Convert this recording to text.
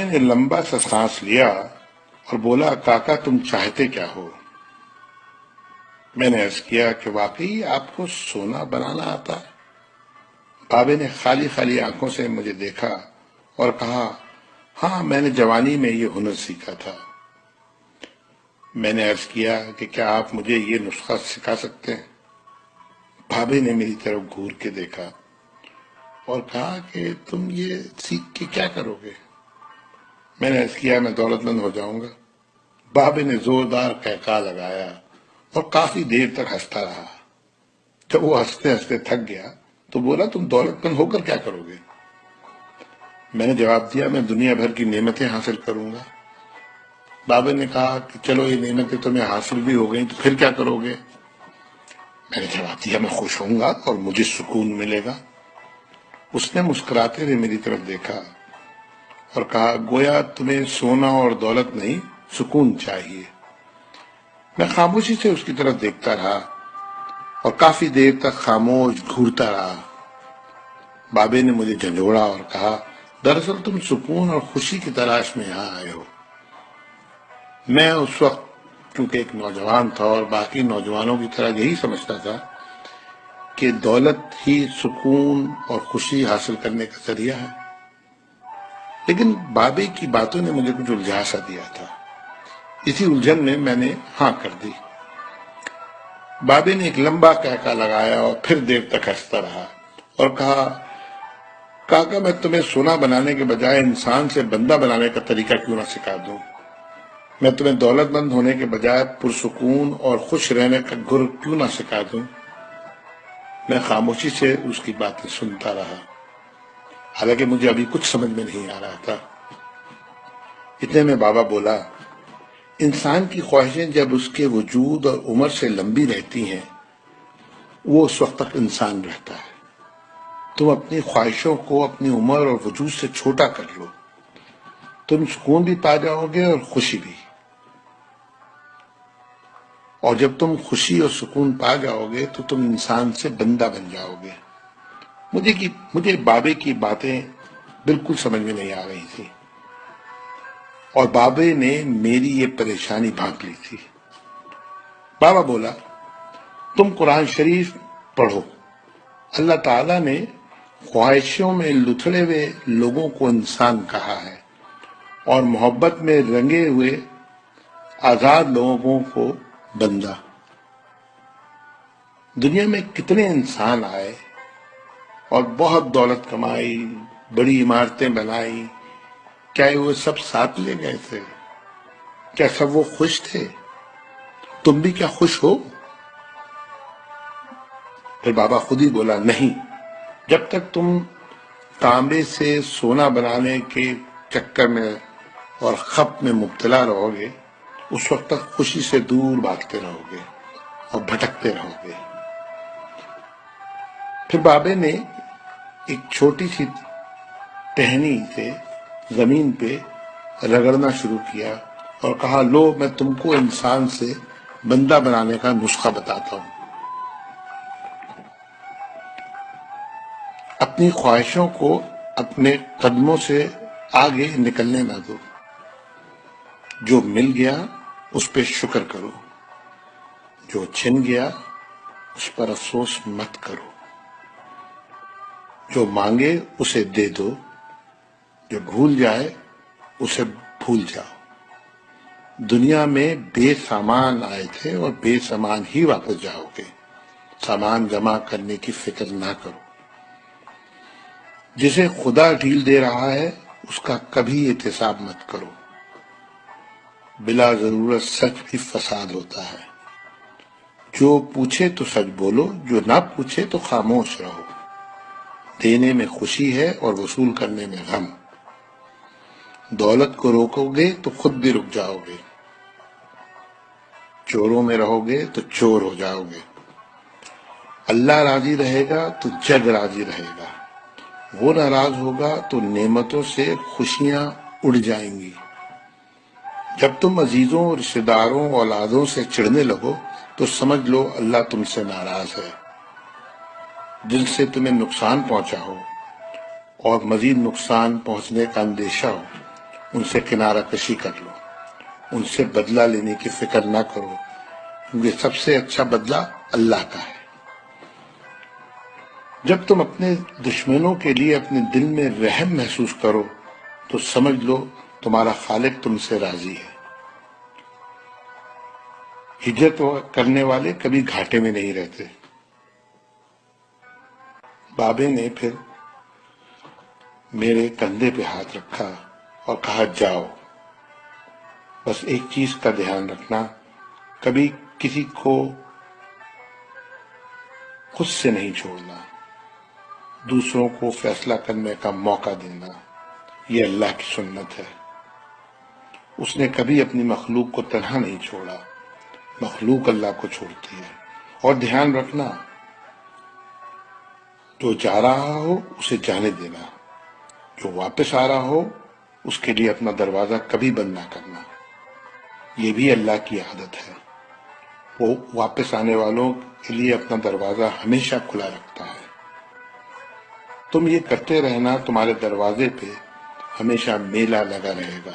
نے لمبا سا سانس لیا اور بولا، کاکا تم چاہتے کیا ہو؟ میں نے عرض کیا کہ واقعی آپ کو سونا بنانا آتا ہے؟ بابے نے خالی خالی آنکھوں سے مجھے دیکھا اور کہا، ہاں میں نے جوانی میں یہ ہنر سیکھا تھا۔ میں نے عرض کیا کہ کیا آپ مجھے یہ نسخہ سکھا سکتے ہیں؟ بابے نے میری طرف گھور کے دیکھا اور کہا کہ تم یہ سیکھ کے کیا کرو گے؟ میں نے عرض کیا، میں دولت مند ہو جاؤں گا۔ بابے نے زوردار قہقہہ لگایا اور کافی دیر تک ہنستا رہا۔ جب وہ ہنستے ہنستے تھک گیا تو بولا، تم دولت مند ہو کر کیا کرو گے؟ میں نے جواب دیا، میں دنیا بھر کی نعمتیں حاصل کروں گا۔ بابے نے کہا کہ چلو یہ نعمتیں تمہیں حاصل بھی ہو گئیں تو پھر کیا کرو گے؟ میں نے جواب دیا، میں خوش ہوں گا اور مجھے سکون ملے گا۔ اس نے مسکراتے ہوئے میری طرف دیکھا اور کہا، گویا تمہیں سونا اور دولت نہیں، سکون چاہیے۔ میں خاموشی سے اس کی طرف دیکھتا رہا اور کافی دیر تک خاموش گھورتا رہا۔ بابے نے مجھے جھنجھوڑا اور کہا، دراصل تم سکون اور خوشی کی تلاش میں یہاں آئے ہو۔ میں اس وقت چونکہ ایک نوجوان تھا اور باقی نوجوانوں کی طرح یہی سمجھتا تھا کہ دولت ہی سکون اور خوشی حاصل کرنے کا ذریعہ ہے، لیکن بابے کی باتوں نے مجھے کچھ الجھا سا دیا تھا۔ اسی الجھن میں میں نے ہاں کر دی۔ بابے نے ایک لمبا قہقہہ لگایا اور پھر دیر تک ہنستا رہا اور کہا، کاکا میں تمہیں سونا بنانے کے بجائے انسان سے بندہ بنانے کا طریقہ کیوں نہ سکھا دوں؟ میں تمہیں دولت مند ہونے کے بجائے پرسکون اور خوش رہنے کا گر کیوں نہ سکھا دوں؟ میں خاموشی سے اس کی باتیں سنتا رہا، حالانکہ مجھے ابھی کچھ سمجھ میں نہیں آ رہا تھا۔ اتنے میں بابا بولا، انسان کی خواہشیں جب اس کے وجود اور عمر سے لمبی رہتی ہیں وہ اس وقت تک انسان رہتا ہے۔ تم اپنی خواہشوں کو اپنی عمر اور وجود سے چھوٹا کر لو، تم سکون بھی پا جاؤ گے اور خوشی بھی۔ اور جب تم خوشی اور سکون پا جاؤ گے تو تم انسان سے بندہ بن جاؤ گے۔ مجھے بابے کی باتیں بالکل سمجھ میں نہیں آ رہی تھی اور بابے نے میری یہ پریشانی بھانپ لی تھی۔ بابا بولا، تم قرآن شریف پڑھو۔ اللہ تعالیٰ نے خواہشوں میں لتھڑے ہوئے لوگوں کو انسان کہا ہے اور محبت میں رنگے ہوئے آزاد لوگوں کو بندہ۔ دنیا میں کتنے انسان آئے اور بہت دولت کمائی، بڑی عمارتیں بنائی، کیا وہ سب ساتھ لے گئے تھے؟ کیا سب وہ خوش تھے؟ تم بھی کیا خوش ہو؟ پھر بابا خود ہی بولا، نہیں، جب تک تم تانبے سے سونا بنانے کے چکر میں اور خپ میں مبتلا رہو گے اس وقت تک خوشی سے دور بھاگتے رہو گے اور بھٹکتے رہو گے۔ پھر بابے نے ایک چھوٹی سی ٹہنی سے زمین پہ رگڑنا شروع کیا اور کہا، لو میں تم کو انسان سے بندہ بنانے کا نسخہ بتاتا ہوں۔ اپنی خواہشوں کو اپنے قدموں سے آگے نکلنے نہ دو۔ جو مل گیا اس پہ شکر کرو، جو چھن گیا اس پر افسوس مت کرو، جو مانگے اسے دے دو، جو بھول جائے اسے بھول جاؤ۔ دنیا میں بے سامان آئے تھے اور بے سامان ہی واپس جاؤ گے۔ سامان جمع کرنے کی فکر نہ کرو۔ جسے خدا ڈھیل دے رہا ہے اس کا کبھی احتساب مت کرو۔ بلا ضرورت سچ بھی فساد ہوتا ہے۔ جو پوچھے تو سچ بولو، جو نہ پوچھے تو خاموش رہو۔ دینے میں خوشی ہے اور وصول کرنے میں غم۔ دولت کو روکو گے تو خود بھی رک جاؤ گے۔ چوروں میں رہو گے تو چور ہو جاؤ گے۔ اللہ راضی رہے گا تو جگ راضی رہے گا۔ وہ ناراض ہوگا تو نعمتوں سے خوشیاں اڑ جائیں گی۔ جب تم عزیزوں، رشتہ داروں، اولادوں سے چڑھنے لگو تو سمجھ لو اللہ تم سے ناراض ہے۔ جن سے تمہیں نقصان پہنچا ہو اور مزید نقصان پہنچنے کا اندیشہ ہو ان سے کنارہ کشی کر لو، ان سے بدلہ لینے کی فکر نہ کرو، کیونکہ سب سے اچھا بدلہ اللہ کا ہے۔ جب تم اپنے دشمنوں کے لیے اپنے دل میں رحم محسوس کرو تو سمجھ لو تمہارا خالق تم سے راضی ہے۔ ہجرت کرنے والے کبھی گھاٹے میں نہیں رہتے۔ بابے نے پھر میرے کندھے پہ ہاتھ رکھا اور کہا جاؤ، بس ایک چیز کا دھیان رکھنا، کبھی کسی کو خود سے نہیں چھوڑنا، دوسروں کو فیصلہ کرنے کا موقع دینا، یہ اللہ کی سنت ہے۔ اس نے کبھی اپنی مخلوق کو تنہا نہیں چھوڑا، مخلوق اللہ کو چھوڑتی ہے۔ اور دھیان رکھنا، جو جا رہا ہو اسے جانے دینا، جو واپس آ رہا ہو اس کے لیے اپنا دروازہ کبھی بند نہ کرنا، یہ بھی اللہ کی عادت ہے۔ وہ واپس آنے والوں کے لیے اپنا دروازہ ہمیشہ کھلا رکھتا ہے۔ تم یہ کرتے رہنا، تمہارے دروازے پہ ہمیشہ میلہ لگا رہے گا۔